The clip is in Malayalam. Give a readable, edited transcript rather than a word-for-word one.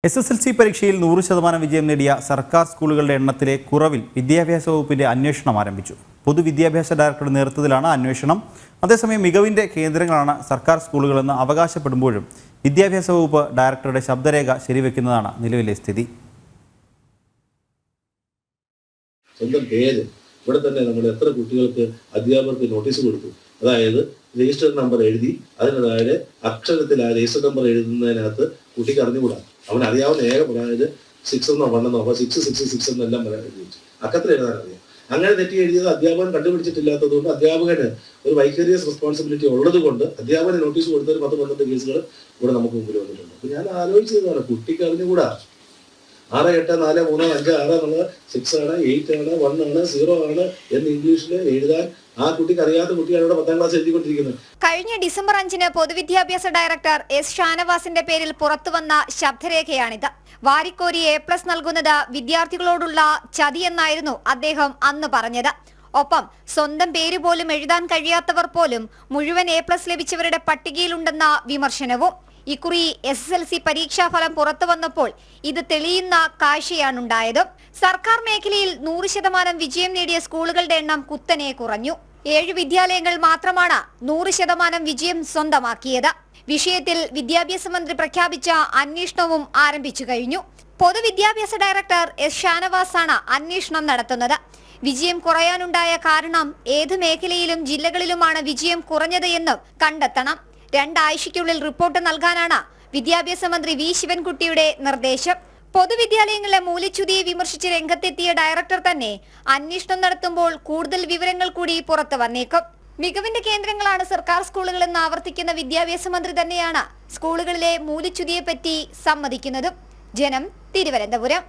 SSLC പരീക്ഷയിൽ 100% വിജയം നേടിയ സർക്കാർ സ്കൂളുകളുടെ എണ്ണത്തിലെ കുറവിൽ വിദ്യാഭ്യാസ വകുപ്പിന്റെ അന്വേഷണം ആരംഭിച്ചു. പൊതുവിദ്യാഭ്യാസ ഡയറക്ടറുടെ നേതൃത്വത്തിലാണ് അന്വേഷണം. അതേസമയം മികവിന്റെ കേന്ദ്രങ്ങളാണ് സർക്കാർ സ്കൂളുകളെന്ന് അവകാശപ്പെടുമ്പോഴും വിദ്യാഭ്യാസ വകുപ്പ് ഡയറക്ടറുടെ ശബ്ദരേഖ ശരിവെക്കുന്നതാണ് നിലവിലെ സ്ഥിതി. ഇവിടെ തന്നെ നമ്മൾ എത്ര കുട്ടികൾക്ക് അധ്യാപകർക്ക് നോട്ടീസ് കൊടുത്തു, അതായത് രജിസ്റ്റർ നമ്പർ എഴുതി അതിന് അക്ഷരത്തിൽ ആ രജിസ്റ്റർ നമ്പർ എഴുതുന്നതിനകത്ത് കുട്ടിക്ക് അറിഞ്ഞുകൂടാ. അവൻ അറിയാവുന്ന ഏക അതായത് 6 എന്നോ 1 എന്നോ 666 എന്നെല്ലാം എഴുതി അക്കത്തിൽ എഴുതാൻ അറിയാം. അങ്ങനെ തെറ്റി എഴുതിയത് അധ്യാപകൻ കണ്ടുപിടിച്ചിട്ടില്ലാത്തതുകൊണ്ട് അധ്യാപകന് ഒരു വൈക്കേറിയസ് റെസ്പോൺസിബിലിറ്റി ഉള്ളത് കൊണ്ട് അധ്യാപകന് നോട്ടീസ് കൊടുത്ത ഒരു 10-12 കേസുകൾ ഇവിടെ നമുക്ക് മുമ്പിൽ വന്നിട്ടുണ്ട്. അപ്പൊ ഞാൻ ആലോചിച്ചതാണ്, കുട്ടിക്ക് അറിഞ്ഞുകൂടാ 6, 8, 4, 3, 5, 6 എന്നുള്ളത് 6 ആണ്, 8 ആണ്, 1 ആണ്, 0 ആണ് എന്ന് ഇംഗ്ലീഷിൽ എഴുതാൻ ആ കുട്ടിക്ക് അറിയാത്ത കുട്ടിയാണ് ഇവിടെ 10ാം ക്ലാസ് എഴുതിക്കൊണ്ടിരിക്കുന്നത്. കഴിഞ്ഞ ഡിസംബർ 5-ന് പൊതുവിദ്യാഭ്യാസ ഡയറക്ടർ S. ഷാനവാസിന്റെ പേരിൽ പുറത്തുവന്ന ശബ്ദരേഖയാണിത്. വാരിക്കോരി A+ നൽകുന്നത് വിദ്യാർത്ഥികളോടുള്ള ചതിയെന്നായിരുന്നു അദ്ദേഹം അന്ന് പറഞ്ഞത്. ഒപ്പം സ്വന്തം പേര് പോലും എഴുതാൻ കഴിയാത്തവർ പോലും മുഴുവൻ A+ ലഭിച്ചവരുടെ പട്ടികയിലുണ്ടെന്ന വിമർശനവും. ഇക്കുറി SSLC പരീക്ഷാഫലം പുറത്തു വന്നപ്പോൾ ഇത് തെളിയുന്ന കാഴ്ചയാണുണ്ടായത്. സർക്കാർ മേഖലയിൽ 100% വിജയം നേടിയ സ്കൂളുകളുടെ എണ്ണം കുത്തനെ കുറഞ്ഞു. 7 വിദ്യാലയങ്ങൾ മാത്രമാണ് 100% വിജയം സ്വന്തമാക്കിയത്. വിഷയത്തിൽ വിദ്യാഭ്യാസ മന്ത്രി പ്രഖ്യാപിച്ച അന്വേഷണവും ആരംഭിച്ചു കഴിഞ്ഞു. പൊതുവിദ്യാഭ്യാസ ഡയറക്ടർ S. ഷാനവാസ് ആണ് അന്വേഷണം നടത്തുന്നത്. വിജയം കുറയാനുണ്ടായ കാരണം ഏത് മേഖലയിലും ജില്ലകളിലുമാണ് വിജയം കുറഞ്ഞത് എന്നും കണ്ടെത്തണം. 2 ആഴ്ചയ്ക്കുള്ളിൽ റിപ്പോർട്ട് നൽകാനാണ് വിദ്യാഭ്യാസ മന്ത്രി V. ശിവൻകുട്ടിയുടെ നിർദ്ദേശം. പൊതുവിദ്യാലയങ്ങളിലെ മൂല്യച്യുതിയെ വിമർശിച്ച് രംഗത്തെത്തിയ ഡയറക്ടർ തന്നെ അന്വേഷണം നടത്തുമ്പോൾ കൂടുതൽ വിവരങ്ങൾ കൂടി പുറത്തു വന്നേക്കും. മികവിന്റെ കേന്ദ്രങ്ങളാണ് സർക്കാർ സ്കൂളുകളെന്ന് ആവർത്തിക്കുന്ന വിദ്യാഭ്യാസ മന്ത്രി തന്നെയാണ് സ്കൂളുകളിലെ മൂല്യച്യുതിയെപ്പറ്റി സമ്മതിക്കുന്നതും. ജനം, തിരുവനന്തപുരം.